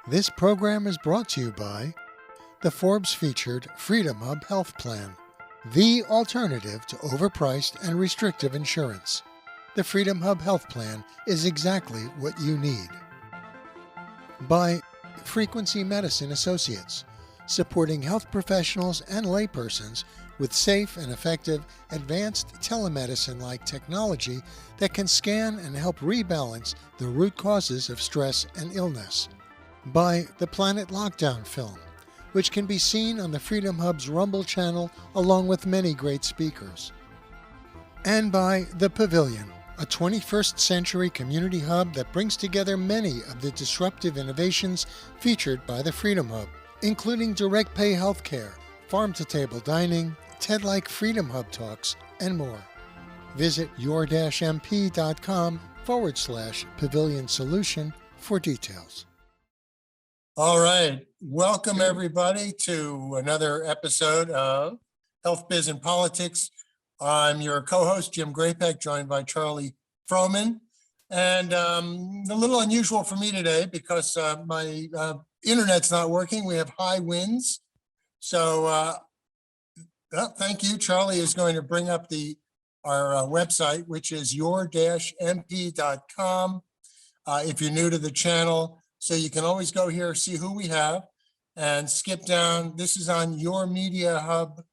This program is brought to you by the Forbes-featured Freedom Hub Health Plan, the alternative to overpriced and restrictive insurance. The Freedom Hub Health Plan is exactly what you need. By Frequency Medicine Associates, supporting health professionals and laypersons with safe and effective advanced telemedicine-like technology that can scan and help rebalance the root causes of stress and illness. By the Planet Lockdown film, which can be seen on the Freedom Hub's Rumble channel along with many great speakers. And by The Pavilion, a 21st century community hub that brings together many of the disruptive innovations featured by the Freedom Hub, including direct pay healthcare, farm-to-table dining, TED-like Freedom Hub talks, and more. Visit your-mp.com/pavilion solution for details. All right. Welcome, everybody, to another episode of Health, Biz, and Politics. I'm your co-host, Jim Grapek, joined by Charlie Froman. And a little unusual for me today because my internet's not working. We have high winds. So thank you. Charlie is going to bring up our website, which is your-mp.com. If you're new to the channel, so you can always go here, see who we have, and skip down. This is on your Media Hub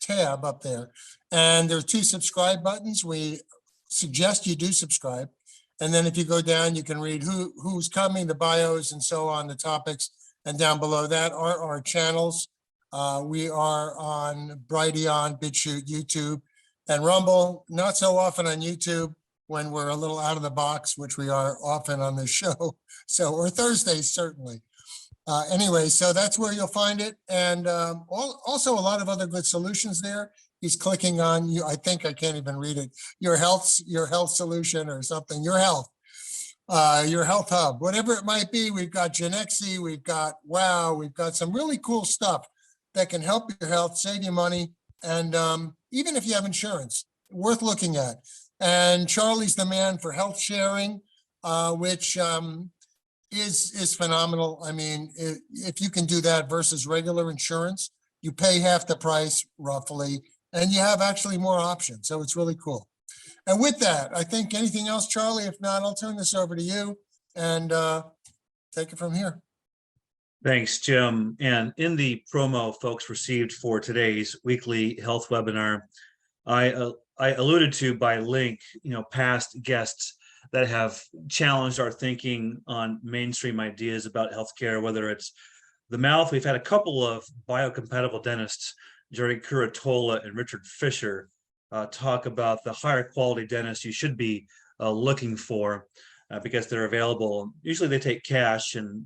tab up there. And there are two subscribe buttons. We suggest you do subscribe. And then if you go down, you can read who's coming, the bios, and so on, the topics. And down below that are our channels. We are on Brighteon, BitChute, YouTube, and Rumble. Not so often on YouTube, when we're a little out of the box, which we are often on this show. So, or Thursdays, certainly. Anyway, so that's where you'll find it. And also a lot of other good solutions there. He's clicking on you. I think I can't even read it. Your health solution or something, your health hub, whatever it might be. We've got Genexi, we've got some really cool stuff that can help your health, save you money. And even if you have insurance, worth looking at. And Charlie's the man for health sharing, which is phenomenal. I mean, if you can do that versus regular insurance, you pay half the price roughly, and you have actually more options. So it's really cool. And with that, I think anything else, Charlie? If not, I'll turn this over to you and take it from here. Thanks, Jim. And in the promo folks received for today's weekly health webinar, I alluded to by link, past guests that have challenged our thinking on mainstream ideas about healthcare, whether it's the mouth. We've had a couple of biocompatible dentists, Jerry Curatola and Richard Fisher, talk about the higher quality dentists you should be looking for because they're available. Usually they take cash, and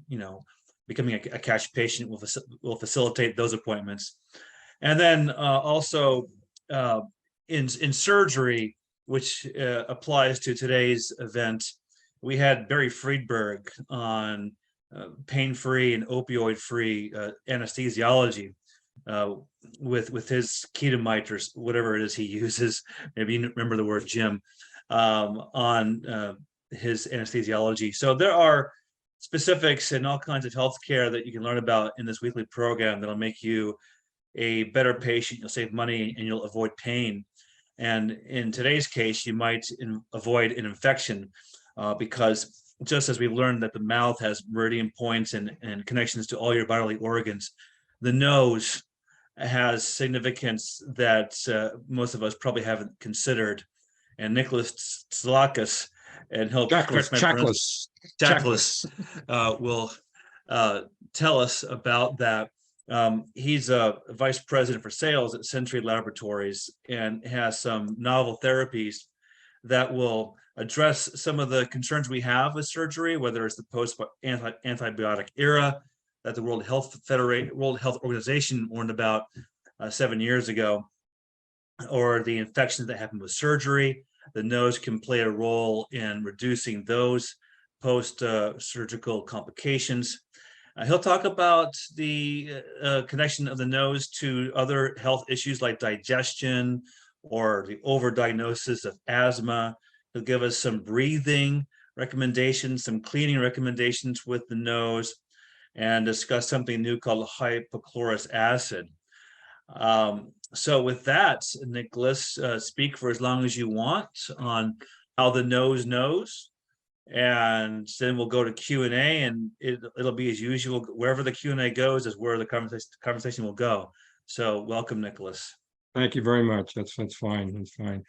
becoming a cash patient will facilitate those appointments. And then also in surgery, which applies to today's event, we had Barry Friedberg on pain-free and opioid-free anesthesiology with his ketamite or whatever it is he uses. Maybe you remember the word, Jim, on his anesthesiology. So there are specifics and all kinds of healthcare that you can learn about in this weekly program that'll make you a better patient. You'll save money and you'll avoid pain. And in today's case, you might avoid an infection because just as we learned that the mouth has meridian points and connections to all your bodily organs, the nose has significance that most of us probably haven't considered. And Nicholas Tsaclas, and he'll Tsaclas will tell us about that. He's a vice president for sales at Sentry Laboratories and has some novel therapies that will address some of the concerns we have with surgery, whether it's the post-antibiotic era that the World Health Organization warned about 7 years ago, or the infections that happen with surgery. The nose can play a role in reducing those post-surgical complications. He'll talk about the connection of the nose to other health issues like digestion or the overdiagnosis of asthma. He'll give us some breathing recommendations, some cleaning recommendations with the nose, and discuss something new called hypochlorous acid. So with that, Nicholas, speak for as long as you want on how the nose knows, and then we'll go to Q&A, and it'll be as usual. Wherever the Q&A goes is where the conversation will go. So welcome, Nicholas. Thank you very much. That's fine. That's fine.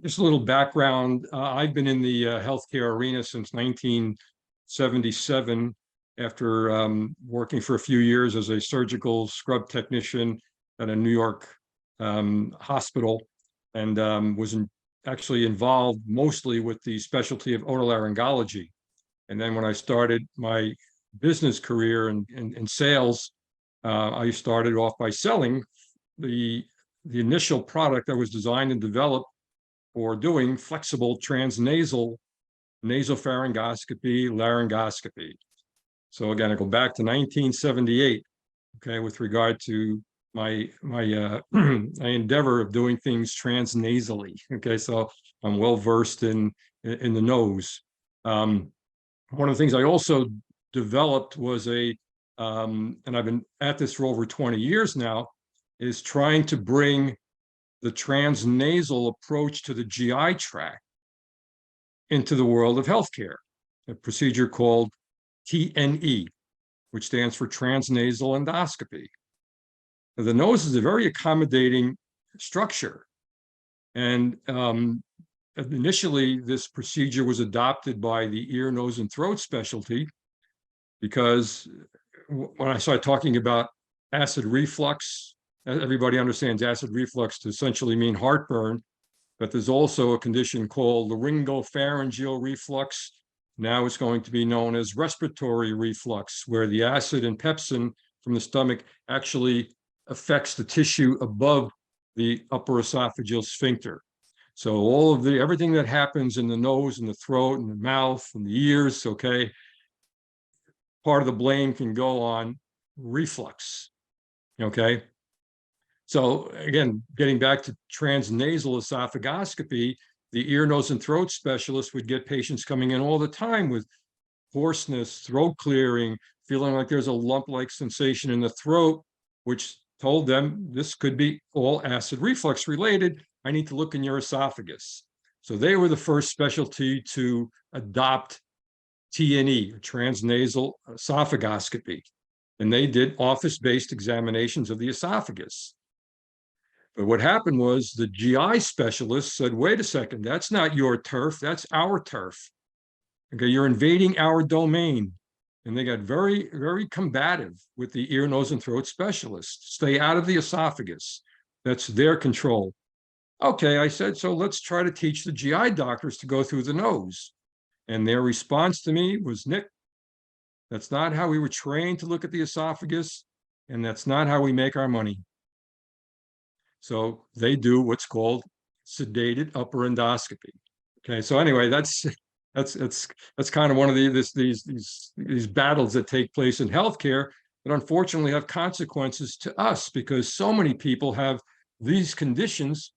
Just a little background. I've been in the healthcare arena since 1977 after working for a few years as a surgical scrub technician at a New York hospital, and was actually involved mostly with the specialty of otolaryngology. And then when I started my business career in sales, I started off by selling the initial product that was designed and developed for doing flexible transnasal nasopharyngoscopy, laryngoscopy. So again, I go back to 1978, okay, with regard to my my endeavor of doing things transnasally. Okay, so I'm well versed in the nose. One of the things I also developed was and I've been at this for over 20 years now, is trying to bring the transnasal approach to the GI tract into the world of healthcare, a procedure called TNE, which stands for transnasal endoscopy. Now, the nose is a very accommodating structure. And initially, this procedure was adopted by the ear, nose, and throat specialty, because when I started talking about acid reflux, everybody understands acid reflux to essentially mean heartburn, but there's also a condition called laryngopharyngeal reflux. Now it's going to be known as respiratory reflux, where the acid and pepsin from the stomach actually affects the tissue above the upper esophageal sphincter. So everything that happens in the nose and the throat and the mouth and the ears, okay, part of the blame can go on reflux, okay? So again, getting back to transnasal esophagoscopy, the ear, nose, and throat specialist would get patients coming in all the time with hoarseness, throat clearing, feeling like there's a lump-like sensation in the throat, which told them this could be all acid reflux related. I need to look in your esophagus. So they were the first specialty to adopt TNE, transnasal esophagoscopy, and they did office-based examinations of the esophagus. But what happened was the GI specialist said, wait a second, that's not your turf, that's our turf. Okay, you're invading our domain. And they got very, very combative with the ear, nose, and throat specialist. Stay out of the esophagus. That's their control. Okay, I said, so let's try to teach the GI doctors to go through the nose. And their response to me was, Nick, that's not how we were trained to look at the esophagus, and that's not how we make our money. So they do what's called sedated upper endoscopy. Okay, so anyway, that's kind of one of these battles that take place in healthcare that unfortunately have consequences to us, because so many people have these conditions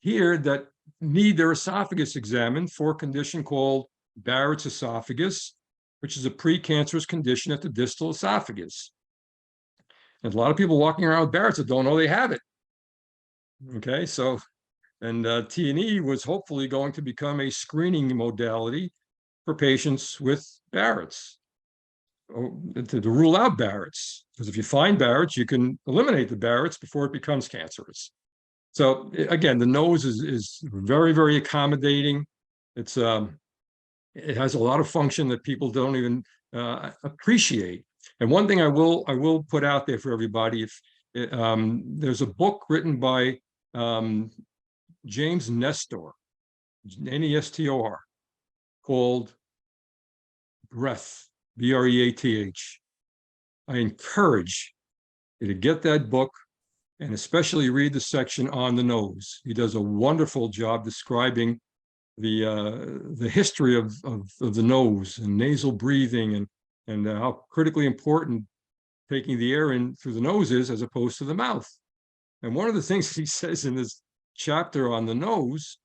here that need their esophagus examined for a condition called Barrett's esophagus, which is a precancerous condition at the distal esophagus. There's a lot of people walking around with Barrett's that don't know they have it. Okay, so, and TNE was hopefully going to become a screening modality for patients with Barrett's, to rule out Barrett's, because if you find Barrett's, you can eliminate the Barrett's before it becomes cancerous. So again, the nose is very, very accommodating. It has a lot of function that people don't even appreciate. And one thing I will put out there for everybody, there's a book written by James Nestor, Nestor, called Breath, B-R-E-A-T-H. I encourage you to get that book and especially read the section on the nose. He does a wonderful job describing the history of the nose and nasal breathing and how critically important taking the air in through the nose is as opposed to the mouth. And one of the things he says in this chapter on the nose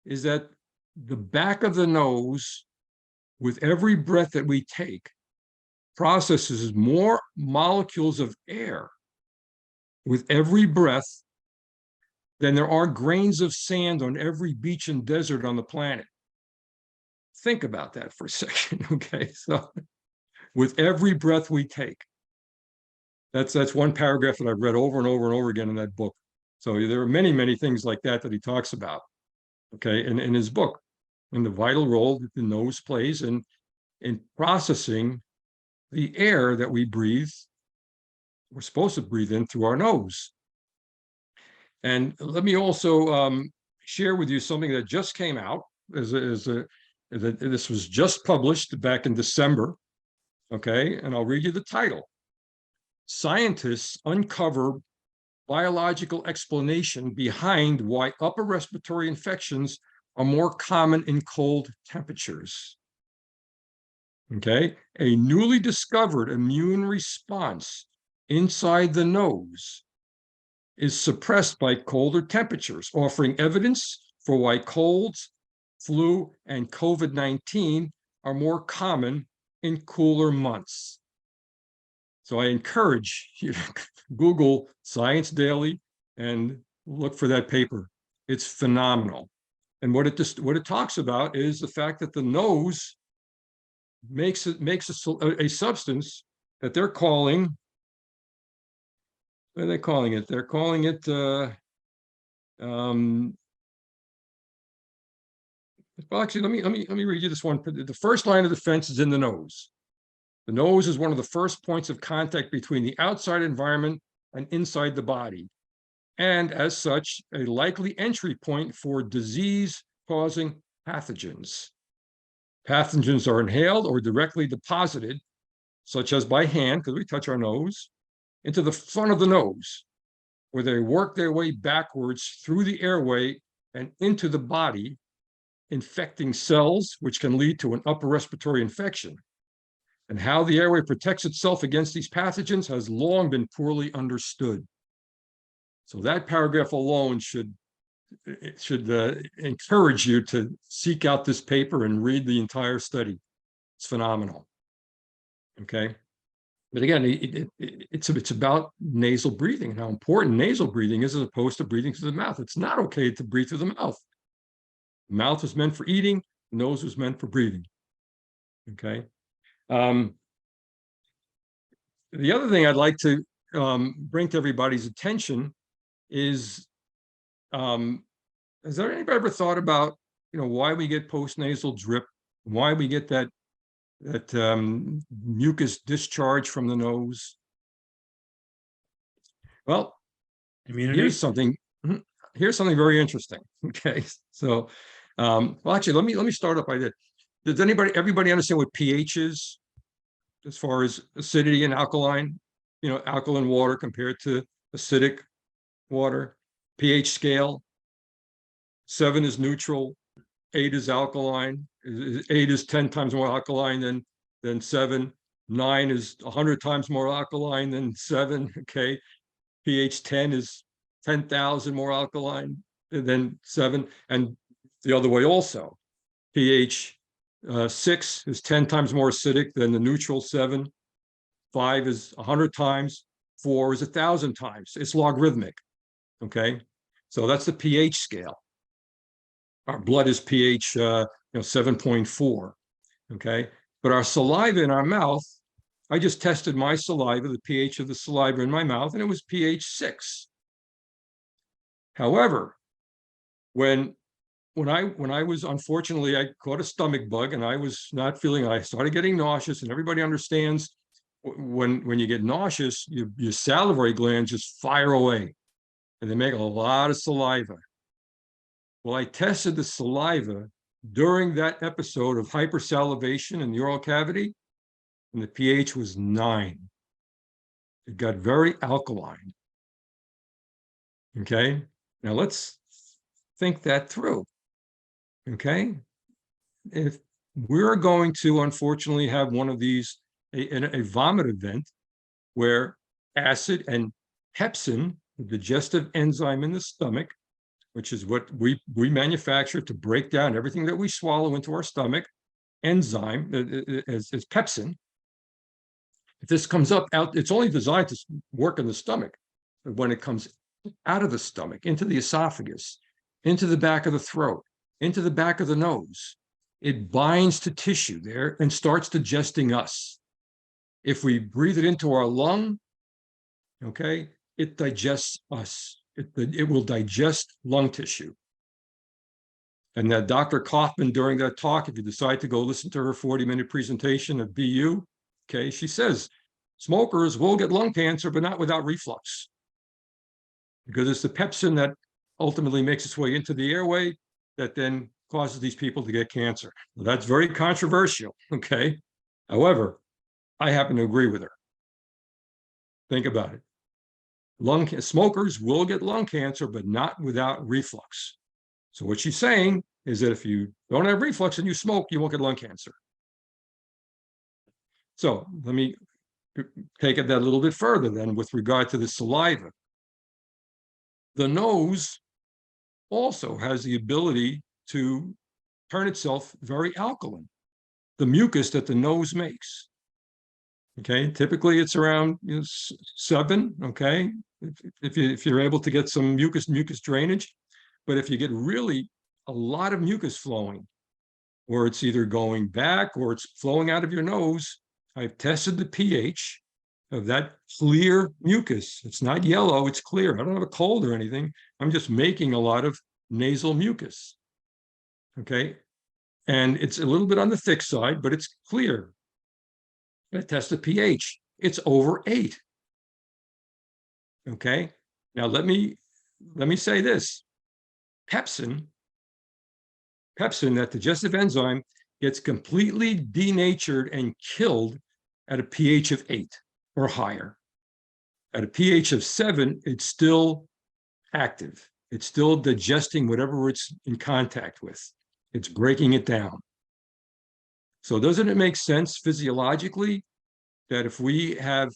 is that the back of the nose, with every breath that we take, processes more molecules of air with every breath than there are grains of sand on every beach and desert on the planet. Think about that for a second, okay? So with every breath we take, that's one paragraph that I've read over and over and over again in that book. So there are many, many things like that he talks about, okay, in his book, and the vital role that the nose plays in processing the air that we breathe, we're supposed to breathe in through our nose. And let me also share with you something that just came out. This was just published back in December, okay? And I'll read you the title. Scientists uncover biological explanation behind why upper respiratory infections are more common in cold temperatures. Okay, a newly discovered immune response inside the nose is suppressed by colder temperatures, offering evidence for why colds, flu, and COVID-19 are more common in cooler months. So I encourage you to Google Science Daily and look for that paper. It's phenomenal. And what it talks about is the fact that the nose makes a substance that they're calling, what are they calling it? They're calling it well, actually, let me read you this one. The first line of defense is in the nose. The nose is one of the first points of contact between the outside environment and inside the body, and as such, a likely entry point for disease-causing pathogens. Pathogens are inhaled or directly deposited, such as by hand, because we touch our nose, into the front of the nose, where they work their way backwards through the airway and into the body, infecting cells, which can lead to an upper respiratory infection. And how the airway protects itself against these pathogens has long been poorly understood. So that paragraph alone should encourage you to seek out this paper and read the entire study. It's phenomenal. Okay. But again, it's about nasal breathing and how important nasal breathing is as opposed to breathing through the mouth. It's not okay to breathe through the mouth. The mouth was meant for eating, the nose was meant for breathing. Okay. The other thing I'd like to bring to everybody's attention is, has there anybody ever thought about, why we get postnasal drip, why we get that mucus discharge from the nose? Well, Immunity. here's something very interesting. Okay, so well, actually, let me start up by this. Does everybody understand what pH is as far as acidity and alkaline? Alkaline water compared to acidic water. pH scale. 7 is neutral, 8 is alkaline. 8 is 10 times more alkaline than 7. 9 is 100 times more alkaline than 7. Okay, pH 10 is 10,000 more alkaline than 7, and the other way also. pH 6 is 10 times more acidic than the neutral 7. 5 is 100 times. 4 is 1,000 times. It's logarithmic. Okay, so that's the pH scale. Our blood is pH 7.4. Okay, but our saliva in our mouth, I just tested my saliva, the pH of the saliva in my mouth, and it was pH 6. However, when I was, unfortunately, I caught a stomach bug and I was not feeling, I started getting nauseous, and everybody understands when you get nauseous, your salivary glands just fire away and they make a lot of saliva. Well, I tested the saliva during that episode of hypersalivation in the oral cavity, and the pH was 9. It got very alkaline. Okay, now let's think that through. Okay, if we're going to unfortunately have one of these, a vomit event where acid and pepsin, the digestive enzyme in the stomach, which is what we manufacture to break down everything that we swallow into our stomach, enzyme is pepsin. If this comes up out, it's only designed to work in the stomach. But when it comes out of the stomach, into the esophagus, into the back of the throat, into the back of the nose, it binds to tissue there and starts digesting us. If we breathe it into our lung, okay, it digests us. It will digest lung tissue. And that Dr. Kaufman, during that talk, if you decide to go listen to her 40-minute presentation at BU, okay, she says, smokers will get lung cancer, but not without reflux. Because it's the pepsin that ultimately makes its way into the airway that then causes these people to get cancer. Well, that's very controversial, okay? However, I happen to agree with her. Think about it. Smokers will get lung cancer, but not without reflux. So what she's saying is that if you don't have reflux and you smoke, you won't get lung cancer. So let me take it that a little bit further then with regard to the saliva. The nose also has the ability to turn itself very alkaline. The mucus that the nose makes. Okay, typically it's around 7. Okay, if you're able to get some mucus drainage, but if you get really a lot of mucus flowing, or it's either going back or it's flowing out of your nose, I've tested the pH of that clear mucus. It's not yellow, it's clear. I don't have a cold or anything. I'm just making a lot of nasal mucus. Okay, and it's a little bit on the thick side, but it's clear. I test the pH. It's over 8. Okay, now let me say this. Pepsin, that digestive enzyme, gets completely denatured and killed at a pH of 8 or higher. At a pH of 7, it's still active. It's still digesting whatever it's in contact with. It's breaking it down. So doesn't it make sense physiologically that if we have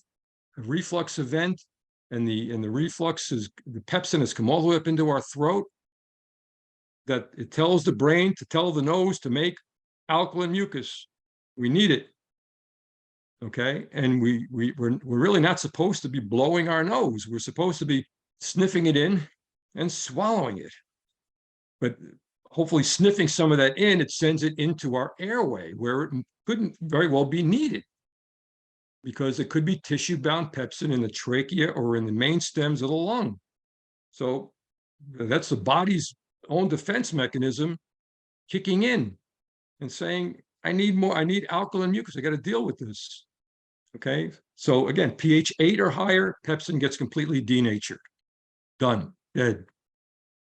a reflux event and the reflux is, the pepsin has come all the way up into our throat, that it tells the brain to tell the nose to make alkaline mucus. We need it. Okay, and we're really not supposed to be blowing our nose. We're supposed to be sniffing it in and swallowing it. But hopefully sniffing some of that in, it sends it into our airway where it couldn't very well be needed, because it could be tissue-bound pepsin in the trachea or in the main stems of the lung. So that's the body's own defense mechanism kicking in and saying, I need more, I need alkaline mucus, I got to deal with this. Okay, so again, pH 8 or higher, pepsin gets completely denatured. Done, dead.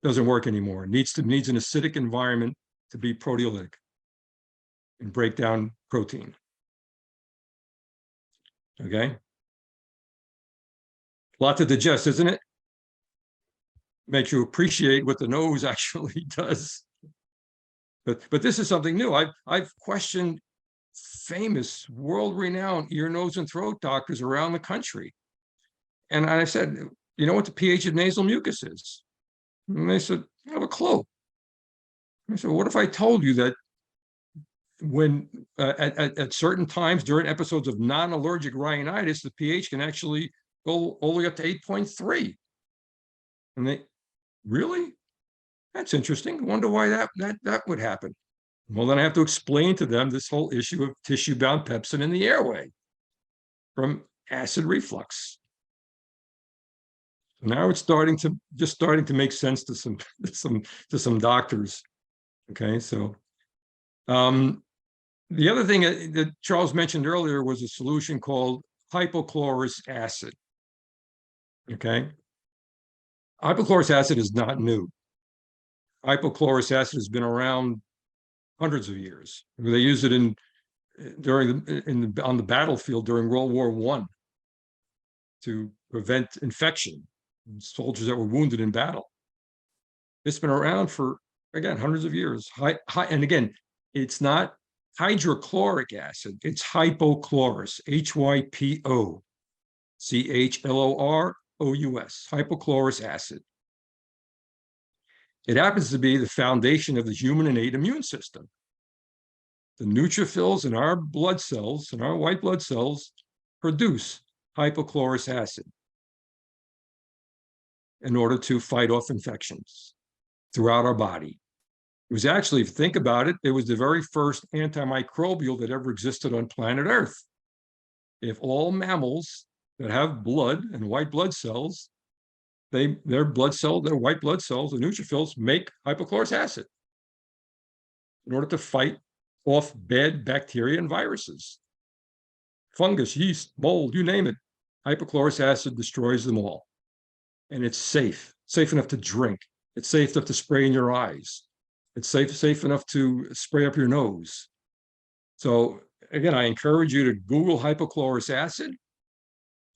Doesn't work anymore. Needs an acidic environment to be proteolytic and break down protein. Okay, a lot to digest, isn't it? Makes you appreciate what the nose actually does. But this is something new. I've questioned famous, world-renowned ear, nose, and throat doctors around the country, and I said, you know what the pH of nasal mucus is? And they said, I have a clue. I said, what if I told you that when at certain times during episodes of non-allergic rhinitis, the pH can actually go all the way up to 8.3? And they, really? That's interesting. I wonder why that would happen. Well, then I have to explain to them this whole issue of tissue-bound pepsin in the airway from acid reflux. Now it's starting to make sense to some doctors. Okay, so the other thing that Charles mentioned earlier was a solution called hypochlorous acid. Okay, hypochlorous acid is not new. Hypochlorous acid has been around hundreds of years. They used it on the battlefield during World War I to prevent infection in soldiers that were wounded in battle. It's been around for, again, hundreds of years. And again, it's not hydrochloric acid, it's hypochlorous, HYPO, CHLOROUS, hypochlorous acid. It happens to be the foundation of the human innate immune system. The neutrophils in our blood cells, in our white blood cells, produce hypochlorous acid in order to fight off infections throughout our body. It was actually, if you think about it, it was the very first antimicrobial that ever existed on planet Earth. If all mammals that have blood and white blood cells, their white blood cells, the neutrophils, make hypochlorous acid in order to fight off bad bacteria and viruses. Fungus, yeast, mold, you name it. Hypochlorous acid destroys them all. And it's safe enough to drink. It's safe enough to spray in your eyes. It's safe enough to spray up your nose. So again, I encourage you to Google hypochlorous acid.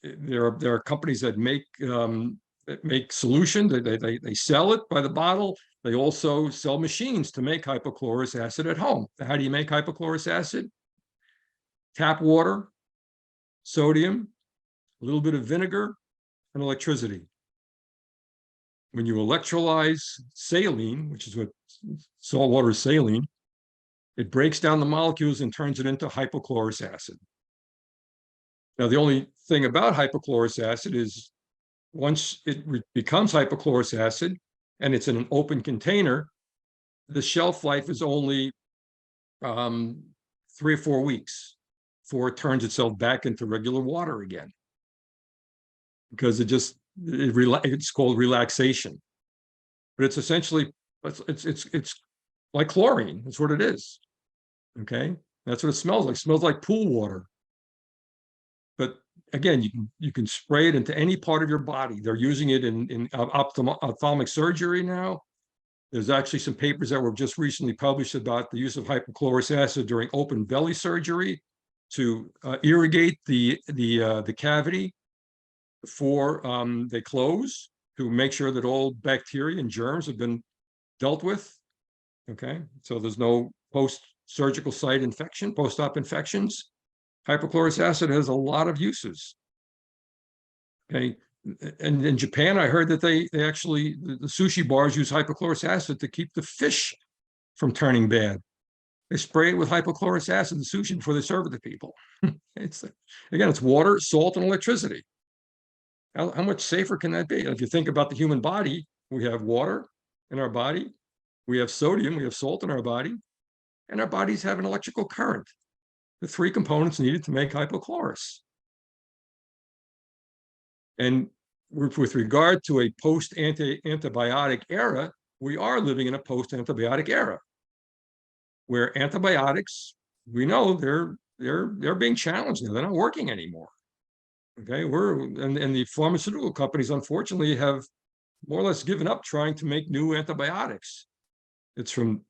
There are companies that make solution. They sell it by the bottle. They also sell machines to make hypochlorous acid at home. How do you make hypochlorous acid? Tap water, sodium, a little bit of vinegar, and electricity. When you electrolyze saline, which is what saltwater is saline, it breaks down the molecules and turns it into hypochlorous acid. Now, the only thing about hypochlorous acid is once it becomes hypochlorous acid and it's in an open container, the shelf life is only 3 or 4 weeks before it turns itself back into regular water again. Because it's called relaxation. But it's essentially, it's like chlorine. That's what it is. Okay, that's what it smells like. It smells like pool water. But again, you can spray it into any part of your body. They're using it in ophthalmic surgery now. There's actually some papers that were just recently published about the use of hypochlorous acid during open belly surgery to irrigate the cavity before they close, to make sure that all bacteria and germs have been dealt with. Okay, so there's no post-surgical site infection, post-op infections. Hypochlorous acid has a lot of uses. Okay, and in Japan, I heard that they actually, the sushi bars use hypochlorous acid to keep the fish from turning bad. They spray it with hypochlorous acid, the sushi, before they serve it to people. Again, it's water, salt, and electricity. How much safer can that be? If you think about the human body, we have water in our body, we have sodium, we have salt in our body, and our bodies have an electrical current. The 3 components needed to make hypochlorous. And with regard to a post-antibiotic era, we are living in a post-antibiotic era, where antibiotics, we know they're being challenged now. They're not working anymore. Okay, and the pharmaceutical companies, unfortunately, have more or less given up trying to make new antibiotics. It's from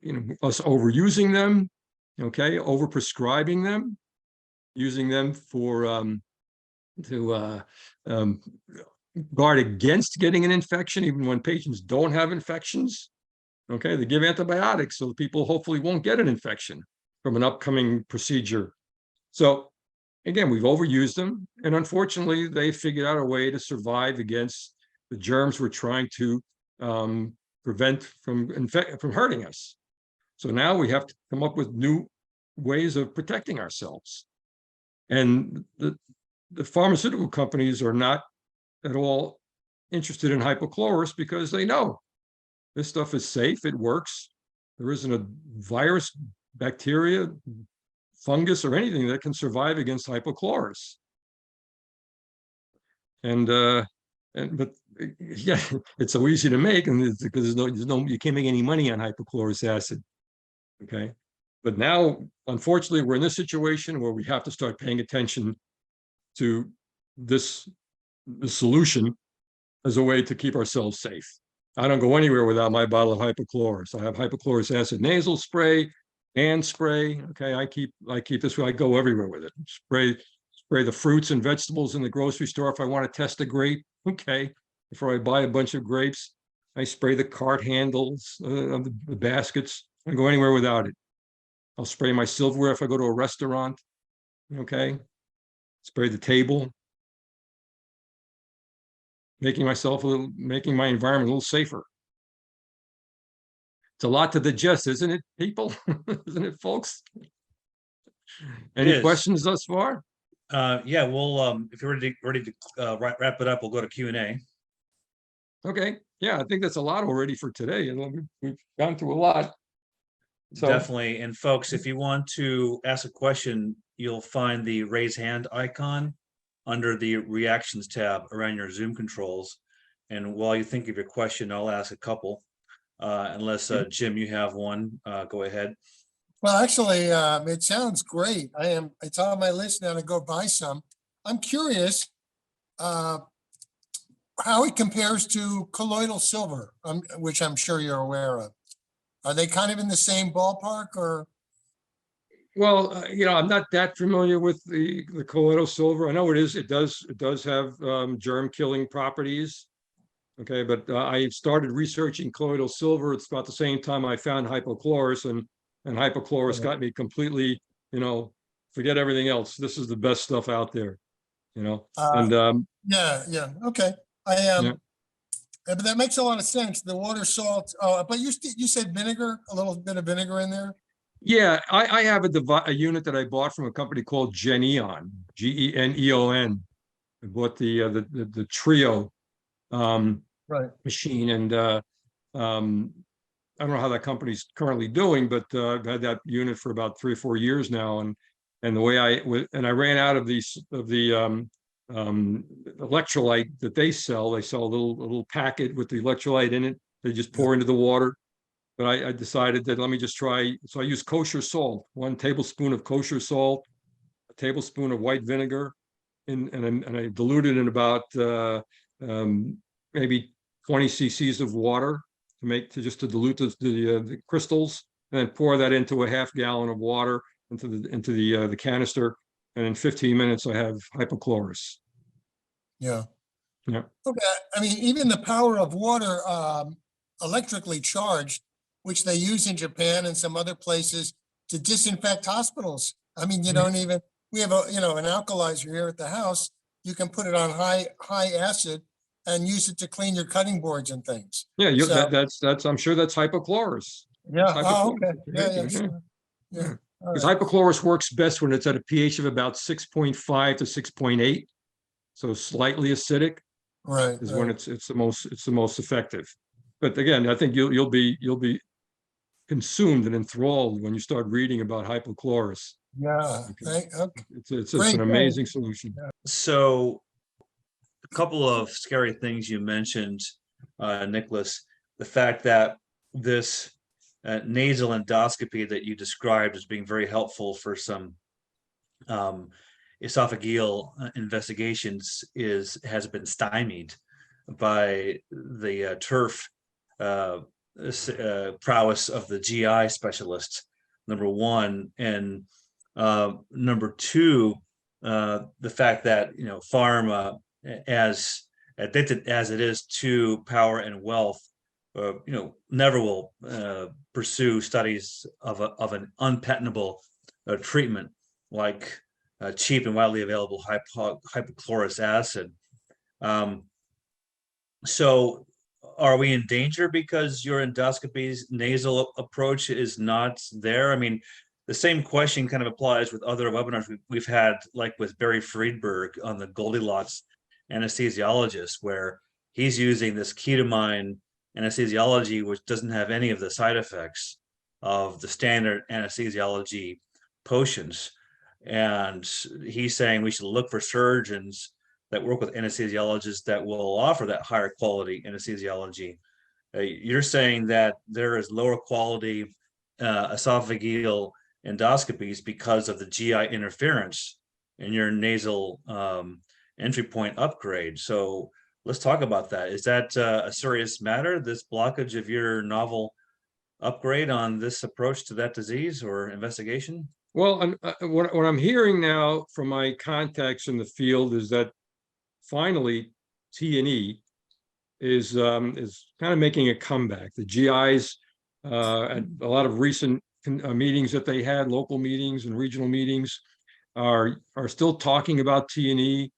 us overusing them, okay, overprescribing them, using them for to guard against getting an infection, even when patients don't have infections. Okay, they give antibiotics so people hopefully won't get an infection from an upcoming procedure. So again, we've overused them, and unfortunately, they figured out a way to survive against the germs we're trying to prevent from hurting us. So now we have to come up with new ways of protecting ourselves. And the pharmaceutical companies are not at all interested in hypochlorous because they know this stuff is safe, it works. There isn't a virus, bacteria, fungus, or anything that can survive against hypochlorous. But yeah, it's so easy to make, and because there's no you can't make any money on hypochlorous acid. Okay, but now unfortunately we're in this situation where we have to start paying attention to the solution as a way to keep ourselves safe. I don't go anywhere without my bottle of hypochlorous. I have hypochlorous acid nasal spray, hand spray. Okay, I keep this. I go everywhere with it. Spray the fruits and vegetables in the grocery store if I want to test a grape. Okay, before I buy a bunch of grapes, I spray the cart handles, the baskets. I don't go anywhere without it. I'll spray my silverware if I go to a restaurant. Okay, spray the table, making my environment a little safer. It's a lot to digest, isn't it, people? Isn't it, folks? It Any is. questions thus far? Yeah, we'll if you're ready to wrap it up, we'll go to Q&A. Okay, yeah, I think that's a lot already for today, and we've gone through a lot. So Definitely. And folks, if you want to ask a question, you'll find the raise hand icon under the reactions tab around your Zoom controls. And while you think of your question, I'll ask a couple. Unless Jim, you have one, go ahead. Well, actually, it sounds great. It's on my list now to go buy some. I'm curious how it compares to colloidal silver, which I'm sure you're aware of. Are they kind of in the same ballpark, or? well, I'm not that familiar with the colloidal silver. I know it is. It does have germ killing properties. Okay, but I started researching colloidal silver. It's about the same time I found hypochlorous, and hypochlorous got me completely, forget everything else. This is the best stuff out there, and Yeah, okay. yeah. But that makes a lot of sense. The water, salt. But you said vinegar, a little bit of vinegar in there. Yeah, I have a unit that I bought from a company called Geneon, Geneon. I bought the Trio Right. machine, and I don't know how that company's currently doing, but I've had that unit for about 3 or 4 years now, and the way I ran out of the electrolyte that they sell. They sell a little packet with the electrolyte in it. They just pour into the water. But I decided that let me just try. So I use kosher salt, 1 tablespoon of kosher salt, a tablespoon of white vinegar, and I diluted in about maybe 20 cc's of water to dilute the crystals, and then pour that into a half gallon of water into the canister, and in 15 minutes I have hypochlorous. Yeah. Yeah. Okay. I mean, even the power of water, electrically charged, which they use in Japan and some other places to disinfect hospitals. I mean, you don't even, we have an alkalizer here at the house. You can put it on high acid and use it to clean your cutting boards and things. Yeah, So- that's I'm sure that's hypochlorous. Yeah. That's Oh, hypochlorous. okay. Yeah. Sure. Yeah. All Because right. hypochlorous works best when it's at a pH of about 6.5 to 6.8, so slightly acidic Right. is when it's the most effective. But again, I think you'll be consumed and enthralled when you start reading about hypochlorous. Yeah. Okay. Okay. It's Great, an amazing solution. So a couple of scary things you mentioned, Nicholas, the fact that this nasal endoscopy that you described as being very helpful for some esophageal investigations has been stymied by the turf prowess of the GI specialists, number one, and number two, the fact that pharma, as addicted as it is to power and wealth, never will pursue studies of an unpatentable treatment like cheap and widely available hypochlorous acid. So are we in danger because your endoscopy's nasal approach is not there? I mean, the same question kind of applies with other webinars we've had, like with Barry Friedberg on the Goldilocks anesthesiologist, where he's using this ketamine anesthesiology, which doesn't have any of the side effects of the standard anesthesiology potions. And he's saying we should look for surgeons that work with anesthesiologists that will offer that higher quality anesthesiology. You're saying that there is lower quality esophageal endoscopies because of the GI interference in your nasal entry point upgrade. So let's talk about that. Is that a serious matter, this blockage of your novel upgrade on this approach to that disease or investigation? Well, what I'm hearing now from my contacts in the field is that finally T&E is kind of making a comeback. The GIs at a lot of recent meetings that they had, local meetings and regional meetings, are still talking about T&E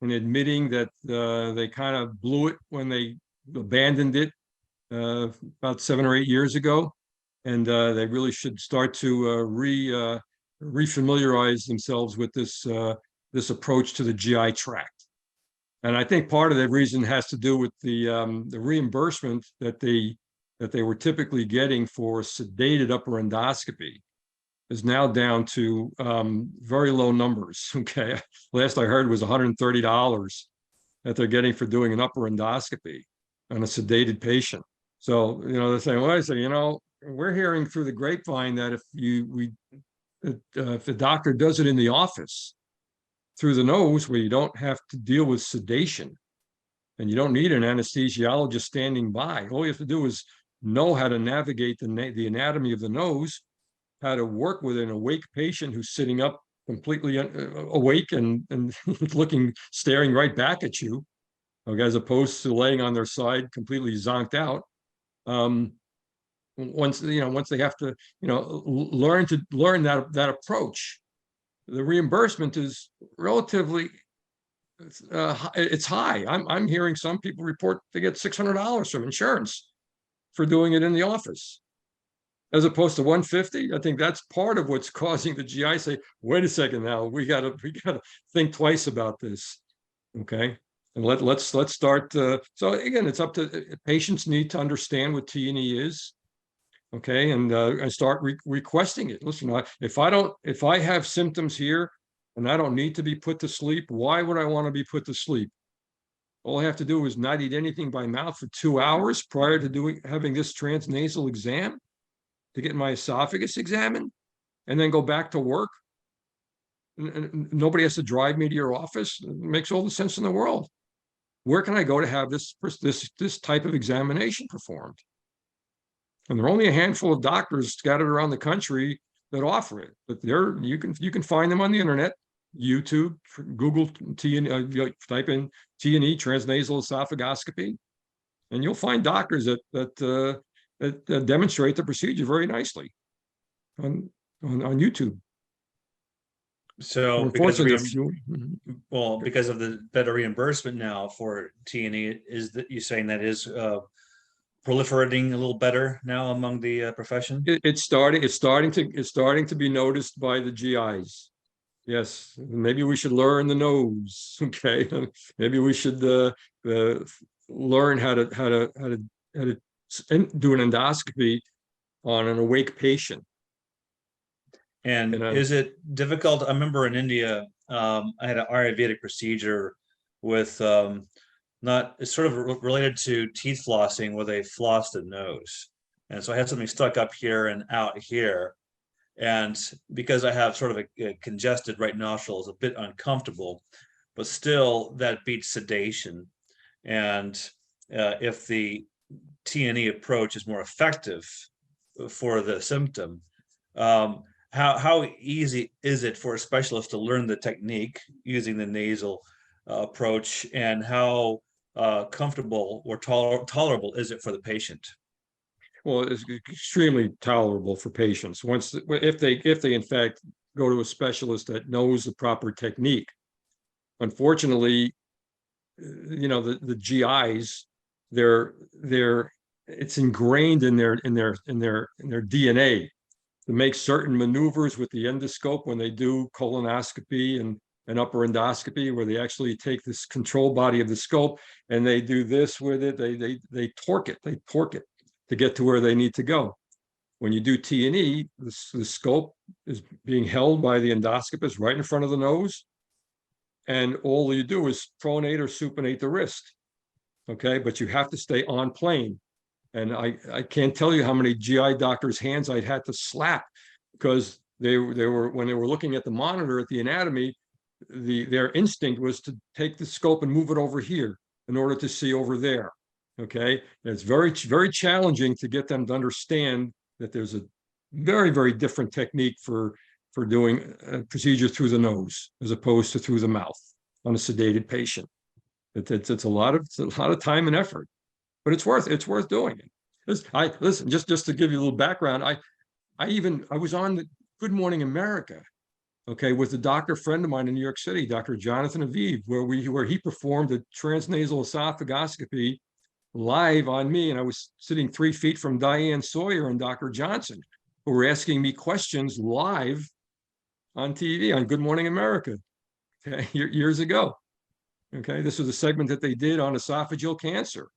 and admitting that they kind of blew it when they abandoned it about 7 or 8 years ago. and they really should start to refamiliarize themselves with this approach to the GI tract. And I think part of the reason has to do with the reimbursement that they were typically getting for sedated upper endoscopy is now down to very low numbers. Okay, last I heard was $130 that they're getting for doing an upper endoscopy on a sedated patient. So they're saying, well, I say, we're hearing through the grapevine that if the doctor does it in the office through the nose, where you don't have to deal with sedation and you don't need an anesthesiologist standing by, all you have to do is know how to navigate the anatomy of the nose, how to work with an awake patient who's sitting up completely awake and staring right back at you, okay, as opposed to laying on their side completely zonked out. Once they have to learn that approach, the reimbursement is relatively it's high. I'm hearing some people report they get $600 from insurance for doing it in the office, as opposed to $150. I think that's part of what's causing the GI say, wait a second, now we gotta think twice about this. Okay. And let's start. So again, it's up to patients need to understand what T&E is. Okay. And start requesting it. Listen, if I have symptoms here and I don't need to be put to sleep, why would I want to be put to sleep? All I have to do is not eat anything by mouth for 2 hours prior to having this transnasal exam, to get my esophagus examined, and then go back to work. And nobody has to drive me to your office. It makes all the sense in the world. Where can I go to have this type of examination performed? And there are only a handful of doctors scattered around the country that offer it. But you can find them on the internet, YouTube, Google type in T&E, transnasal esophagoscopy, and you'll find doctors that demonstrate the procedure very nicely on YouTube. So Unfortunately, because of the better reimbursement now for T&E, is that you saying that is proliferating a little better now among the profession? It's starting to be noticed by the GIs. Yes, maybe we should learn the nose. Okay, maybe we should learn how to do an endoscopy on an awake patient. And is it difficult? I remember in India, I had an Ayurvedic procedure with it's sort of related to teeth flossing, where they floss the nose. And so I had something stuck up here and out here. And because I have sort of a congested right nostril, it's a bit uncomfortable, but still that beats sedation. And if the T&E approach is more effective for the symptom, how easy is it for a specialist to learn the technique using the nasal approach, and how comfortable or tolerable is it for the patient? Well, it's extremely tolerable for patients if they in fact go to a specialist that knows the proper technique. Unfortunately, the GIs, it's ingrained in their DNA to make certain maneuvers with the endoscope when they do colonoscopy and upper endoscopy, where they actually take this control body of the scope and they do this with it. They torque it to get to where they need to go. When you do T&E, the scope is being held by the endoscopist right in front of the nose, and all you do is pronate or supinate the wrist. Okay, but you have to stay on plane. And I can't tell you how many GI doctors' hands I'd had to slap, because they were when they were looking at the monitor at the anatomy, their instinct was to take the scope and move it over here in order to see over there. Okay, and it's very, very challenging to get them to understand that there's a very, very different technique for doing a procedure through the nose as opposed to through the mouth on a sedated patient. It's a lot of time and effort, but it's worth doing it. Listen, just to give you a little background, I was on the Good Morning America, okay, with a doctor friend of mine in New York City, Dr. Jonathan Aviv, where he performed a transnasal esophagoscopy live on me, and I was sitting 3 feet from Diane Sawyer and Dr. Johnson, who were asking me questions live on TV on Good Morning America, okay, years ago. Okay, this was a segment that they did on esophageal cancer,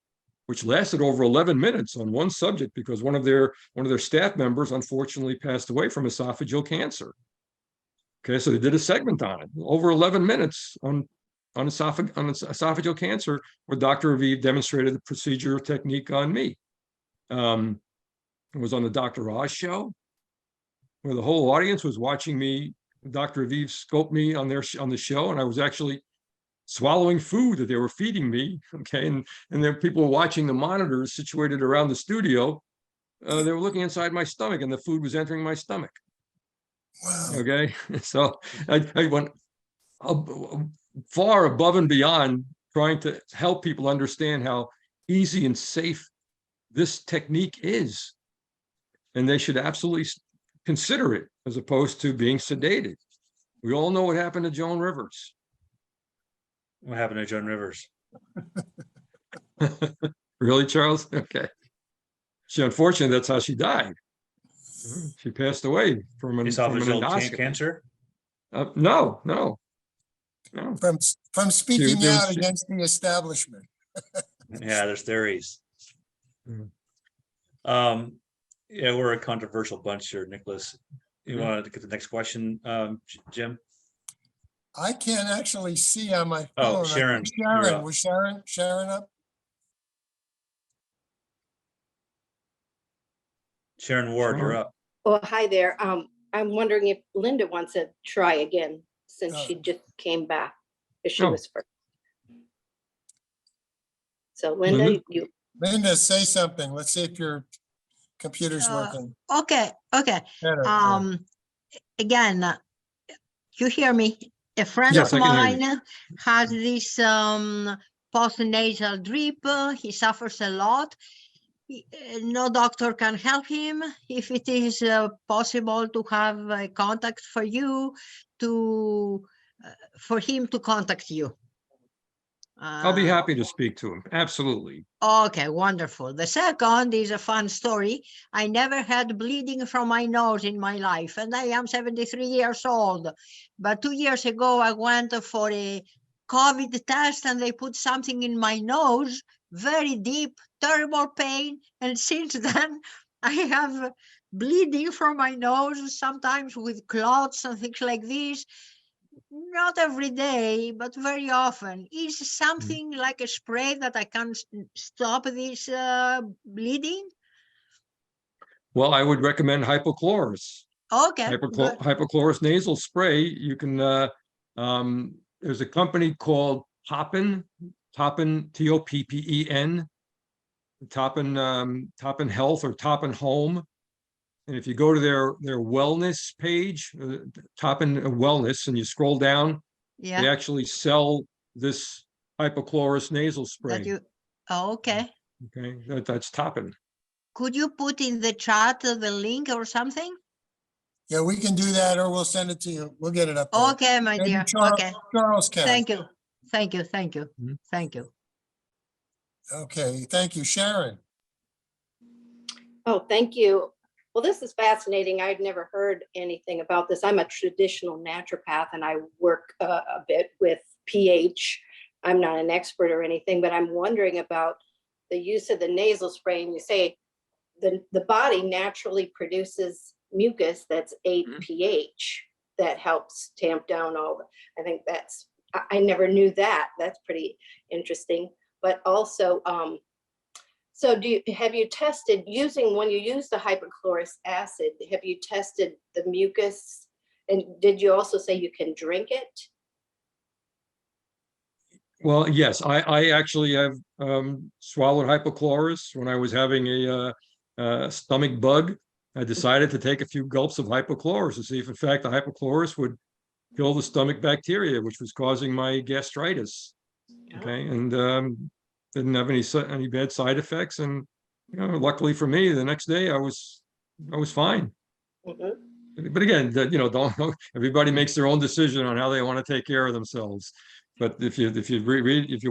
which lasted over 11 minutes on one subject because one of their staff members unfortunately passed away from esophageal cancer. Okay, so they did a segment on it, over 11 minutes on esophageal cancer, where Dr. Aviv demonstrated the procedure technique on me. It was on the Dr. Oz show, where the whole audience was watching me. Dr. Aviv scoped me on the show, and I was actually swallowing food that they were feeding me. Okay, and there people were watching the monitors situated around the studio. They were looking inside my stomach, and the food was entering my stomach. Wow. Okay, so I went far above and beyond trying to help people understand how easy and safe this technique is, and they should absolutely consider it as opposed to being sedated. We all know what happened to Joan Rivers. What happened to Joan Rivers? Really, Charles? Okay. Unfortunately, that's how she died. She passed away from an endoscopy. Cancer? No. From speaking out against the establishment. Yeah, there's theories. Mm. Yeah, we're a controversial bunch here, Nicholas. You wanted to get the next question, Jim? I can't actually see on my phone. Oh, Sharon, you're Sharon, up. was Sharon up? Sharon Ward, you're up. Oh, hi there. I'm wondering if Linda wants to try again since she just came back, if she was first. So Linda, Linda, say something. Let's see if your computer's working. Okay. Better. Again, you hear me? A friend Yes, of I can hear mine has this post-nasal drip. He suffers a lot. No doctor can help him. If it is possible to have a contact for you, for him to contact you. I'll be happy to speak to him. Absolutely. Okay, wonderful. The second is a fun story. I never had bleeding from my nose in my life, and I am 73 years old. But 2 years ago, I went for a COVID test, and they put something in my nose, very deep, terrible pain. And since then, I have bleeding from my nose, sometimes with clots and things like this. Not every day, but very often. Is something like a spray that I can stop this bleeding? Well, I would recommend hypochlorous. Okay. Good. Hypochlorous nasal spray. You can, there's a company called Toppen, Toppen, Toppen Health or Toppen Home. And if you go to their wellness page, Toppen Wellness, and you scroll down, Yeah. they actually sell this hypochlorous nasal spray. Okay. Okay, that's Toppen. Could you put in the chat the link or something? Yeah, we can do that, or we'll send it to you. We'll get it up there. Okay, my Maybe dear. Charles, Okay. Charles can. Thank you. Thank you. Mhm. Thank you. Okay, thank you. Sharon. oh, thank you. Well, this is fascinating. I'd never heard anything about this. I'm a traditional naturopath and I work a bit with pH. I'm not an expert or anything, but I'm wondering about the use of the nasal spray. And you say the body naturally produces mucus that's 8 pH that helps tamp down all the, I think that's, I never knew that. That's pretty interesting. But also, so have you tested using, when you use the hypochlorous acid, have you tested the mucus? And did you also say you can drink it? Well, yes, I actually have swallowed hypochlorous when I was having a stomach bug. I decided to take a few gulps of hypochlorous to see if in fact the hypochlorous would kill the stomach bacteria, which was causing my gastritis. Okay, and didn't have any bad side effects, and luckily for me, the next day I was fine. But again, don't everybody makes their own decision on how they want to take care of themselves. But if you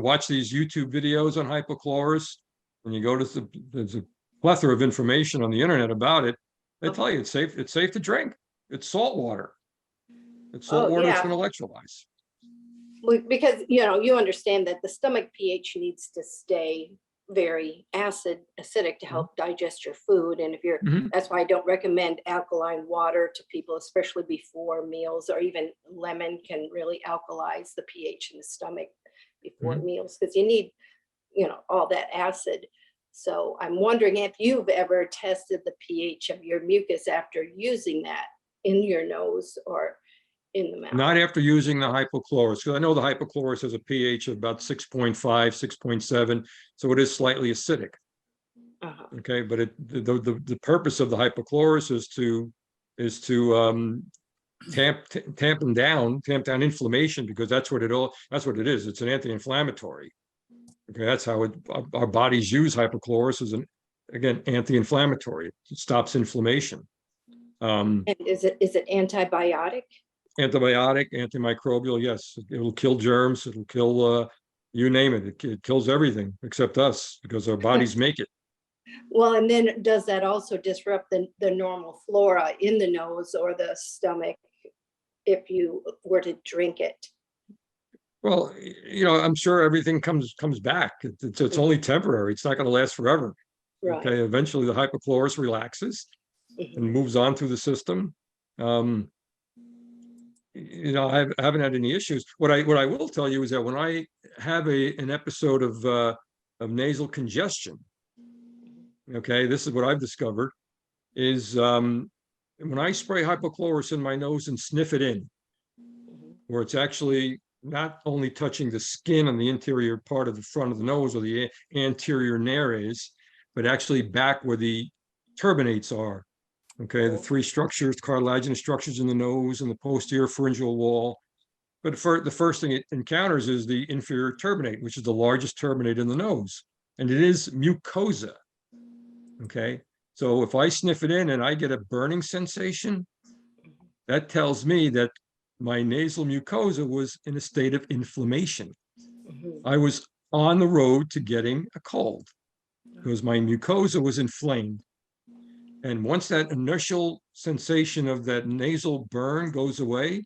watch these YouTube videos on hypochlorous, When you go to there's a plethora of information on the internet about it. They tell you it's safe to drink. It's salt water. It's salt water that's yeah. been electrolyzed. Because, you understand that the stomach pH needs to stay very acidic to help digest your food. And if you're, that's why I don't recommend alkaline water to people, especially before meals, or even lemon can really alkalize the pH in the stomach before meals, because you need, all that acid. So I'm wondering if you've ever tested the pH of your mucus after using that in your nose or in the mouth. Not after using the hypochlorous, because I know the hypochlorous has a pH of about 6.5, 6.7, so it is slightly acidic. Okay, but the purpose of the hypochlorous is to tamp down inflammation, because that's what it is. It's an anti-inflammatory. Okay, that's how our bodies use hypochlorous as again anti-inflammatory. It stops inflammation. And is it antibiotic? Antibiotic, antimicrobial, yes. It'll kill germs. It'll kill you name it. It kills everything except us, because our bodies make it. Well, and then does that also disrupt the normal flora in the nose or the stomach if you were to drink it? Well, I'm sure everything comes back. It's only temporary. It's not going to last forever. Right. Okay, eventually the hypochlorous relaxes and moves on through the system. I haven't had any issues. What I will tell you is that when I have an episode of nasal congestion, okay, this is what I've discovered is when I spray hypochlorous in my nose and sniff it in, where it's actually not only touching the skin on the interior part of the front of the nose or the anterior nares, but actually back where the turbinates are. Okay, the three structures, cartilaginous structures in the nose and the posterior pharyngeal wall. But the first thing it encounters is the inferior turbinate, which is the largest turbinate in the nose. And it is mucosa. Okay, so if I sniff it in and I get a burning sensation, that tells me that my nasal mucosa was in a state of inflammation. I was on the road to getting a cold because my mucosa was inflamed. And once that initial sensation of that nasal burn goes away,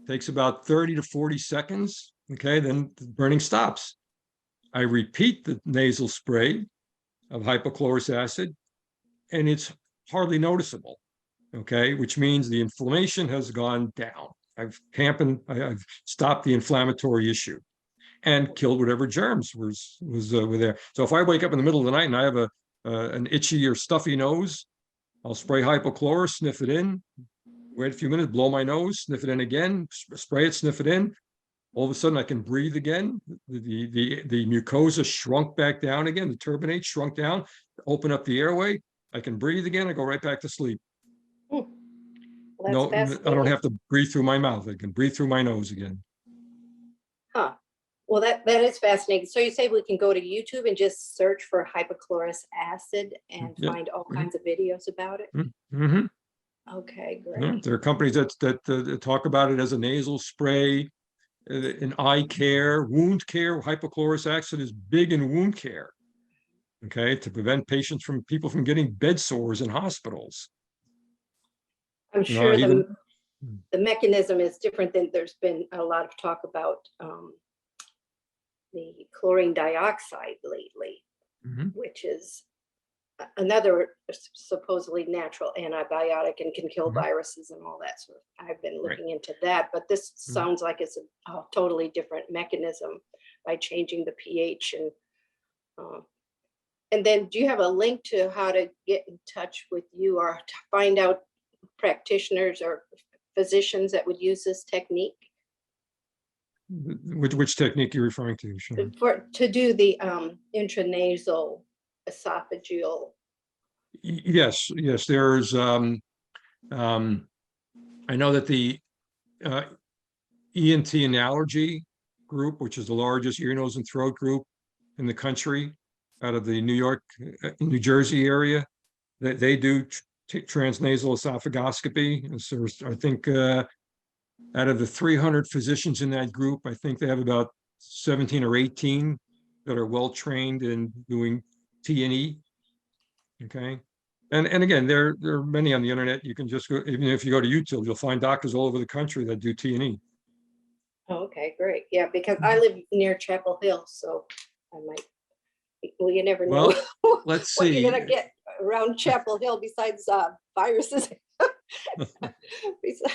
takes about 30 to 40 seconds, okay, then the burning stops. I repeat the nasal spray of hypochlorous acid, and it's hardly noticeable, okay, which means the inflammation has gone down. I've stopped the inflammatory issue and killed whatever germs were there. So if I wake up in the middle of the night and I have an itchy or stuffy nose, I'll spray hypochlorous, sniff it in, wait a few minutes, blow my nose, sniff it in again, spray it, sniff it in. All of a sudden I can breathe again. The mucosa shrunk back down again, the turbinate shrunk down, open up the airway. I can breathe again, I go right back to sleep. Well, No, I don't have to breathe through my mouth. I can breathe through my nose again. Huh. Well, that is fascinating. So you say we can go to YouTube and just search for hypochlorous acid and find all kinds of videos about it? Okay, great. Yeah, there are companies that talk about it as a nasal spray, in eye care, wound care. Hypochlorous acid is big in wound care, okay, to prevent people from getting bed sores in hospitals. I'm sure the mechanism is different. Than there's been a lot of talk about the chlorine dioxide lately, which is another supposedly natural antibiotic and can kill viruses and all that sort of. I've been looking into that, but this sounds like it's a totally different mechanism by changing the pH. And then do you have a link to how to get in touch with you or to find out practitioners or physicians that would use this technique? Which technique you're referring to, Sharon? To do the intranasal esophageal. Yes. There's I know that the ENT and allergy group, which is the largest ear, nose, and throat group in the country, out of the New York, New Jersey area, that they do transnasal esophagoscopy. And so I think out of the 300 physicians in that group, I think they have about 17 or 18 that are well-trained in doing T&E. Okay. And again, there are many on the internet. You can just go, even if you go to YouTube, you'll find doctors all over the country that do T&E. Oh, okay, great. Yeah, because I live near Chapel Hill, so I might, well, you never know. Well, let's what see. you're gonna get around Chapel Hill besides viruses.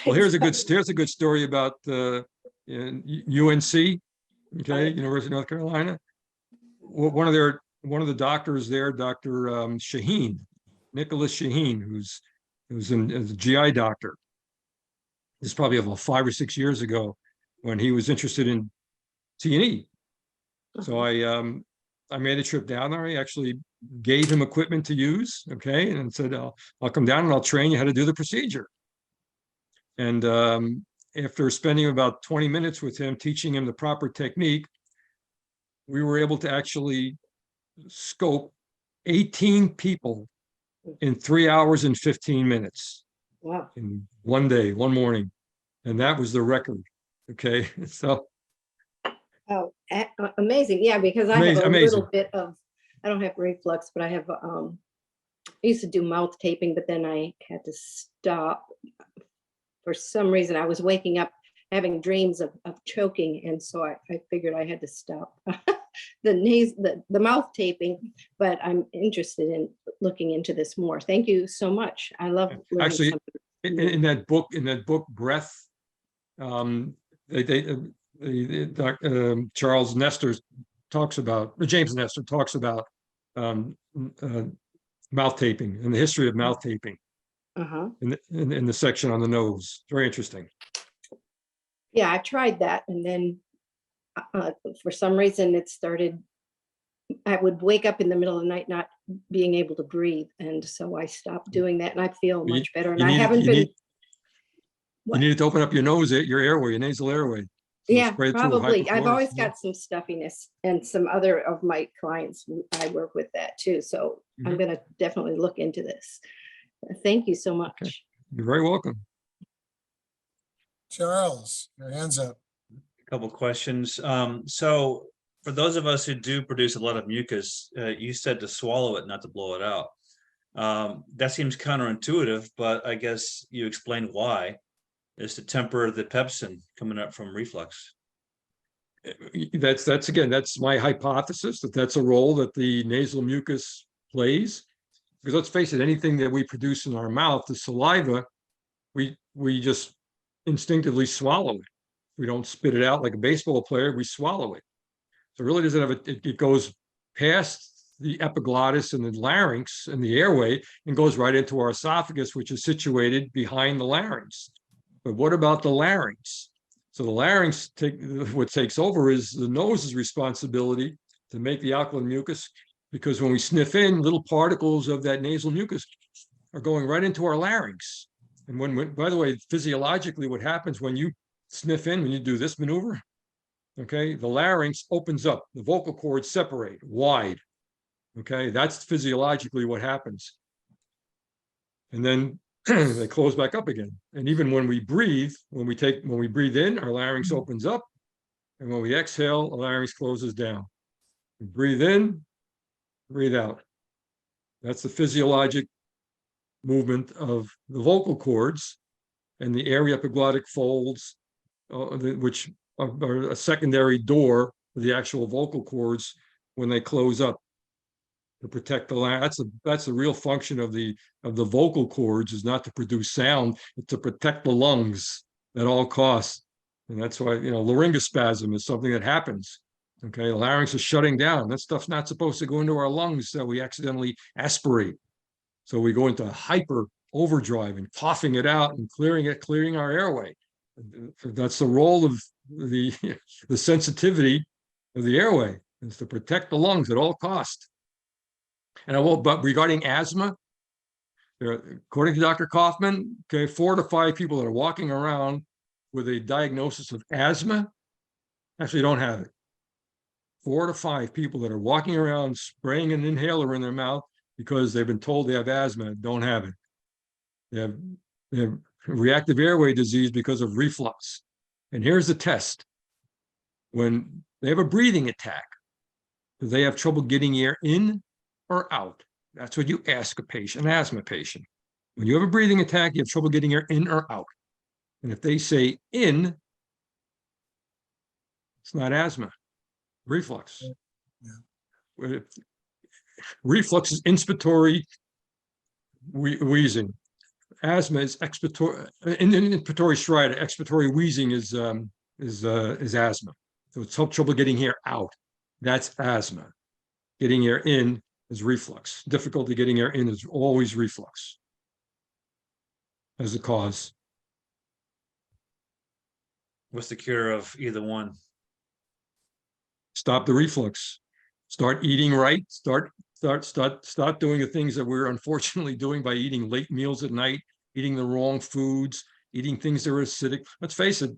Well, here's a good story about UNC, okay, University of North Carolina. One of the doctors there, Dr. Shaheen, Nicholas Shaheen, who's a GI doctor. This is probably about 5 or 6 years ago when he was interested in T&E. So I made a trip down there. I actually gave him equipment to use, okay, and said, I'll come down and I'll train you how to do the procedure. And after spending about 20 minutes with him, teaching him the proper technique, we were able to actually scope 18 people in 3 hours and 15 minutes. Wow. In one day, one morning. And that was the record. Okay. So. Oh, amazing. Yeah, because I have a little bit of, I don't have reflux, but I have, I used to do mouth taping, but then I had to stop. For some reason, I was waking up having dreams of choking. And so I figured I had to stop the mouth taping, but I'm interested in looking into this more. Thank you so much. I love actually in that book, Breath, Charles Nestor talks about, James Nestor talks about mouth taping and the history of mouth taping in the section on the nose. Very interesting. Yeah, I tried that, and then for some reason it started, I would wake up in the middle of the night not being able to breathe, and so I stopped doing that, and I feel much better. And I haven't been. You needed to open up your nose, your airway, your nasal airway. So yeah, probably. I've always got some stuffiness, and some other of my clients I work with that too. So I'm going to definitely look into this. Thank you so much. Okay. You're very welcome. Charles, your hand's up. A couple questions. So for those of us who do produce a lot of mucus, you said to swallow it, not to blow it out. That seems counterintuitive, but I guess you explained why. Is to temper the pepsin coming up from reflux. That's my hypothesis, that's a role that the nasal mucus plays. Because let's face it, anything that we produce in our mouth, the saliva, we just instinctively swallow it. We don't spit it out like a baseball player, we swallow it. So it really doesn't have it goes past the epiglottis and the larynx and the airway and goes right into our esophagus, which is situated behind the larynx. But what about the larynx? So the larynx, what takes over is the nose's responsibility to make the alkaline mucus, because when we sniff in, little particles of that nasal mucus are going right into our larynx. And when by the way, physiologically, what happens when you sniff in, when you do this maneuver, okay, the larynx opens up, the vocal cords separate wide. Okay, that's physiologically what happens. And then they close back up again. And even when we breathe, when we breathe in, our larynx opens up. And when we exhale, the larynx closes down. We breathe in, breathe out. That's the physiologic movement of the vocal cords and the aryepiglottic folds, which are a secondary door for the actual vocal cords when they close up to protect the larynx. That's the real function of the vocal cords, is not to produce sound, it's to protect the lungs at all costs. And that's why, laryngospasm is something that happens. Okay, the larynx is shutting down. That stuff's not supposed to go into our lungs, so we accidentally aspirate. So we go into hyper overdrive and coughing it out and clearing our airway. That's the role of the sensitivity of the airway, is to protect the lungs at all costs. And but regarding asthma, according to Dr. Kaufman, okay, 4 to 5 people that are walking around with a diagnosis of asthma actually don't have it. 4 to 5 people that are walking around spraying an inhaler in their mouth because they've been told they have asthma don't have it. They have reactive airway disease because of reflux. And here's the test. When they have a breathing attack, Do they have trouble getting air in or out? That's what you ask a patient, an asthma patient. When you have a breathing attack, you have trouble getting air in or out. And if they say in, it's not asthma, reflux. Yeah. Reflux is inspiratory wheezing. Asthma is expiratory, inspiratory stridor. Expiratory wheezing is asthma. So it's trouble getting air out. That's asthma. Getting air in is reflux. Difficulty getting air in is always reflux as the cause. What's the cure of either one? Stop the reflux. Start eating right. Start doing the things that we're unfortunately doing by eating late meals at night, eating the wrong foods, eating things that are acidic. Let's face it,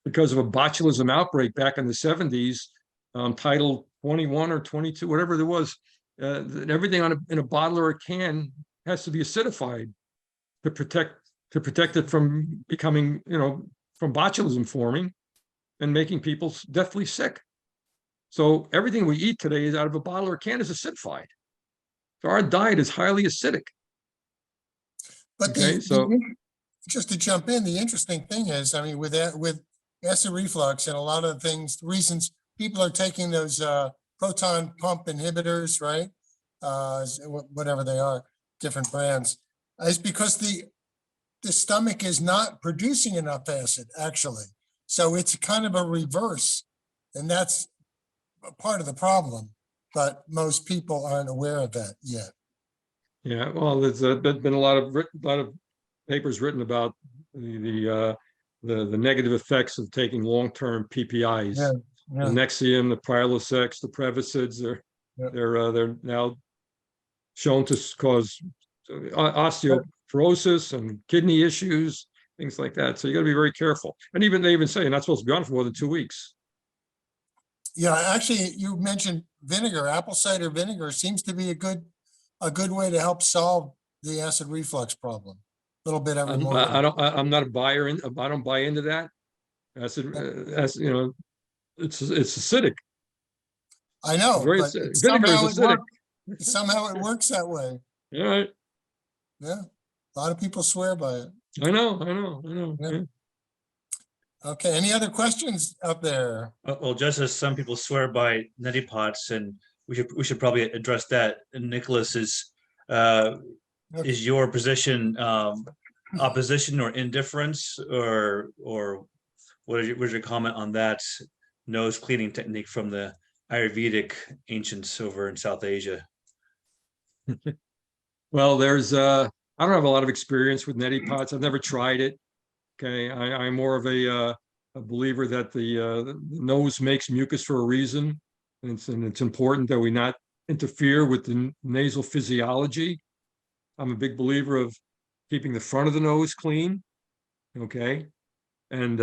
because of a botulism outbreak back in the 70s, Title 21 or 22, whatever there was, everything in a bottle or a can has to be acidified to protect it from becoming, from botulism forming and making people deathly sick. So everything we eat today is out of a bottle or can is acidified. So our diet is highly acidic. But Okay, just to jump in, the interesting thing is, I mean, with acid reflux and a lot of the things, the reasons people are taking those proton pump inhibitors, right? Whatever they are, different brands, is because the stomach is not producing enough acid, actually. So it's kind of a reverse, and that's a part of the problem, but most people aren't aware of that yet. Yeah, well, there's been a lot of papers written about the negative effects of taking long-term PPIs. Yeah, The Nexium, the Prilosec, the Prevacid, they're now shown to cause osteoporosis and kidney issues, things like that. So you got to be very careful. And they even say you're not supposed to be on for more than 2 weeks. Yeah, actually, you mentioned vinegar. Apple cider vinegar seems to be a good way to help solve the acid reflux problem. A little bit every morning. I'm not a buyer in. I don't buy into that. Acid, it's acidic. I know, Very but acidic. Vinegar is acidic. Somehow it works that way. All right. Yeah, a lot of people swear by it. I know. Yeah. Yeah. Okay, any other questions out there? Well, just as some people swear by neti pots, and we should probably address that. And Nicholas is your position opposition or indifference, or what is your comment on that nose cleaning technique from the Ayurvedic ancients over in South Asia? Well, I don't have a lot of experience with neti pots. I've never tried it. Okay, I'm more of a believer that the nose makes mucus for a reason, and it's important that we not interfere with the nasal physiology. I'm a big believer of keeping the front of the nose clean, okay, and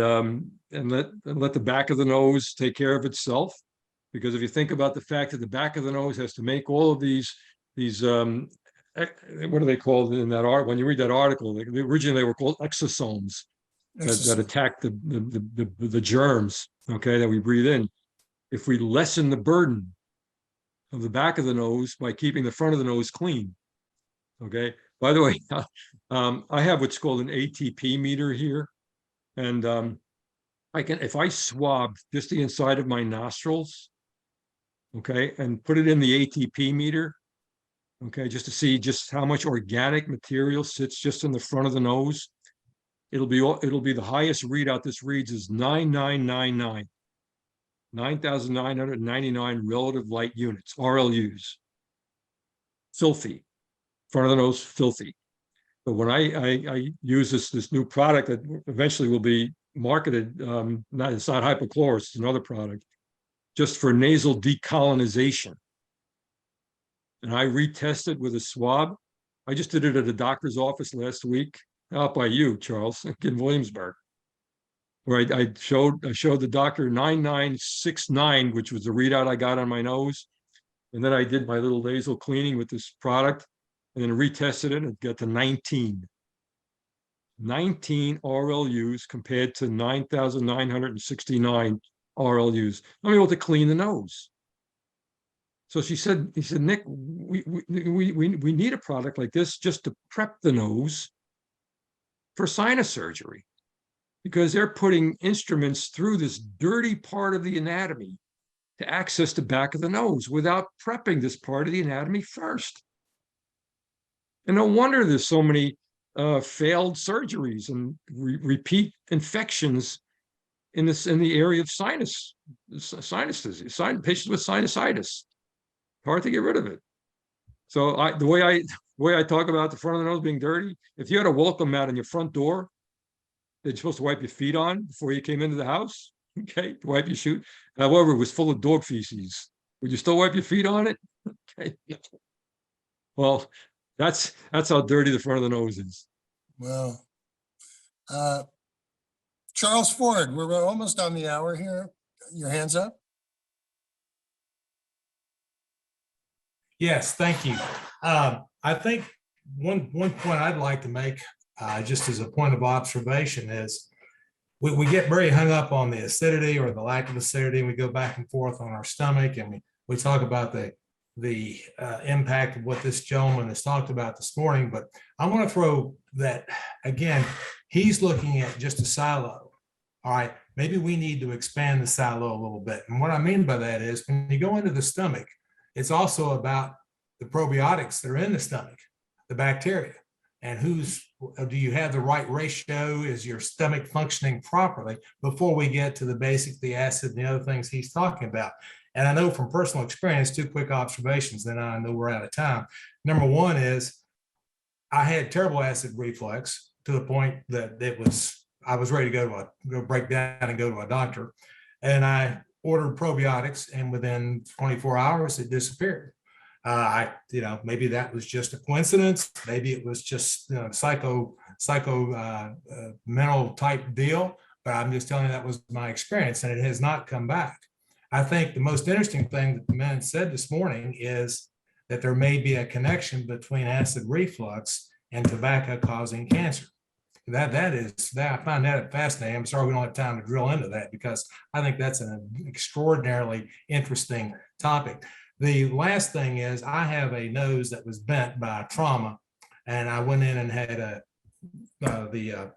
let the back of the nose take care of itself. Because if you think about the fact that the back of the nose has to make all of these what are they called in that art? When you read that article, originally they were called exosomes that attack the germs, okay, that we breathe in. If we lessen the burden of the back of the nose by keeping the front of the nose clean, okay. By the way, I have what's called an ATP meter here, and if I swab just the inside of my nostrils, okay, and put it in the ATP meter, okay, just to see just how much organic material sits just in the front of the nose, it'll be the highest readout this reads is 9999, 9,999 relative light units, RLUs. Filthy, front of the nose, filthy. But when I use this new product that eventually will be marketed, it's not hypochlorous, it's another product, just for nasal decolonization. And I retested with a swab. I just did it at a doctor's office last week, out by you, Charles, in Williamsburg, where I showed the doctor 9969, which was the readout I got on my nose. And then I did my little nasal cleaning with this product and then retested it and got to 19. 19 RLUs compared to 9,969 RLUs. I'm able to clean the nose. So he said, Nick, we need a product like this just to prep the nose for sinus surgery, because they're putting instruments through this dirty part of the anatomy to access the back of the nose without prepping this part of the anatomy first. And no wonder there's so many failed surgeries and repeat infections in the area of sinus disease, patients with sinusitis. Hard to get rid of it. So the way I talk about the front of the nose being dirty, if you had a welcome mat on your front door that you're supposed to wipe your feet on before you came into the house, okay, wipe your shoe. However, it was full of dog feces. Would you still wipe your feet on it? Okay. Well, that's how dirty the front of the nose is. Well, Charles Ford, we're almost on the hour here. Your hands up. Yes, thank you. I think one point I'd like to make, just as a point of observation, is we get very hung up on the acidity or the lack of acidity. We go back and forth on our stomach, and we talk about the impact of what this gentleman has talked about this morning. But I want to throw that again. He's looking at just a silo. All right, maybe we need to expand the silo a little bit. And what I mean by that is when you go into the stomach, it's also about the probiotics that are in the stomach, the bacteria, and do you have the right ratio? Is your stomach functioning properly before we get to the acid and the other things he's talking about? And I know from personal experience, 2 quick observations, then I know we're out of time. Number one is I had terrible acid reflux to the point that I was ready to go break down and go to a doctor. And I ordered probiotics, and within 24 hours, it disappeared. Maybe that was just a coincidence. Maybe it was just psycho mental type deal, but I'm just telling you that was my experience, and it has not come back. I think the most interesting thing that the man said this morning is that there may be a connection between acid reflux and tobacco causing cancer. I find that fascinating. I'm sorry we don't have time to drill into that, because I think that's an extraordinarily interesting topic. The last thing is I have a nose that was bent by trauma, and I went in and had the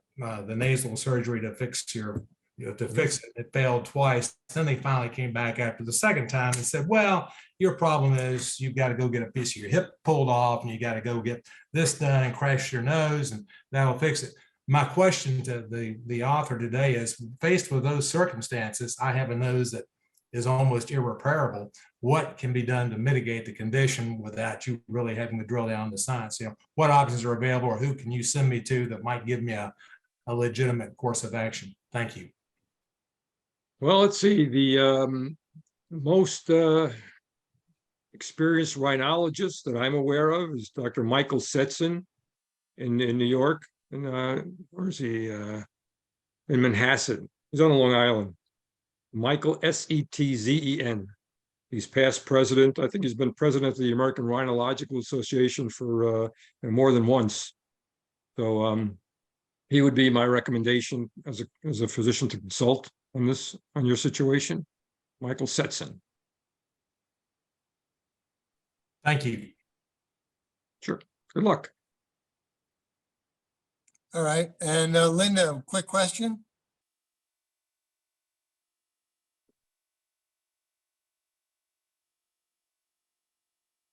nasal surgery to fix it. It failed twice. Then they finally came back after the second time and said, well, your problem is you've got to go get a piece of your hip pulled off, and you got to go get this done and crash your nose, and that'll fix it. My question to the author today is, faced with those circumstances, I have a nose that is almost irreparable. What can be done to mitigate the condition without you really having to drill down the science? What options are available, or who can you send me to that might give me a legitimate course of action? Thank you. Well, let's see. The most experienced rhinologist that I'm aware of is Dr. Michael Setson in New York. And where is he? In Manhasset. He's on Long Island. Michael Setzen. He's past president. I think he's been president of the American Rhinological Association for more than once. So he would be my recommendation as a physician to consult on your situation. Michael Setson. Thank you. Sure. Good luck. All right. And Linda, quick question.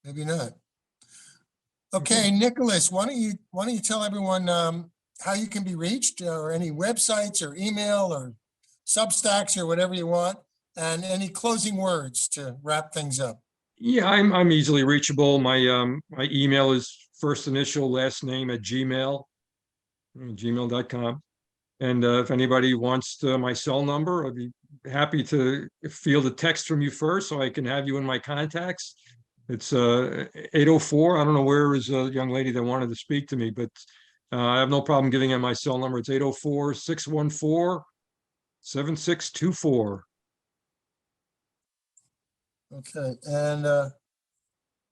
Maybe not. Okay, Nicholas, why don't you tell everyone how you can be reached, or any websites or email or Substacks or whatever you want, and any closing words to wrap things up. Yeah, I'm easily reachable. My email is first initial last name at gmail.com. And if anybody wants my cell number, I'd be happy to field a text from you first so I can have you in my contacts. It's 804. I don't know where is a young lady that wanted to speak to me, but I have no problem giving her my cell number. It's 804-614-7624. Okay, and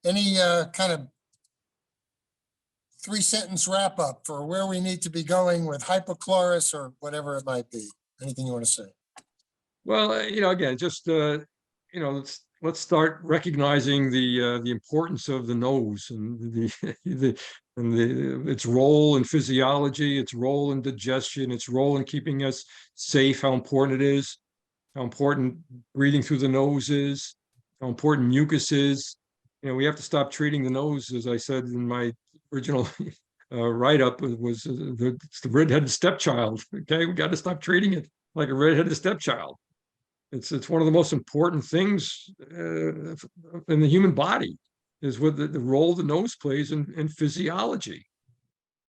any kind of 3-sentence wrap up for where we need to be going with hypochlorous or whatever it might be? Anything you want to say? Well, again, just let's start recognizing the importance of the nose and its role in physiology, its role in digestion, its role in keeping us safe, how important it is, how important breathing through the nose is, how important mucus is. We have to stop treating the nose, as I said in my original write-up, it's the red-headed stepchild. Okay, we got to stop treating it like a red-headed stepchild. It's one of the most important things in the human body, is what the role the nose plays in physiology.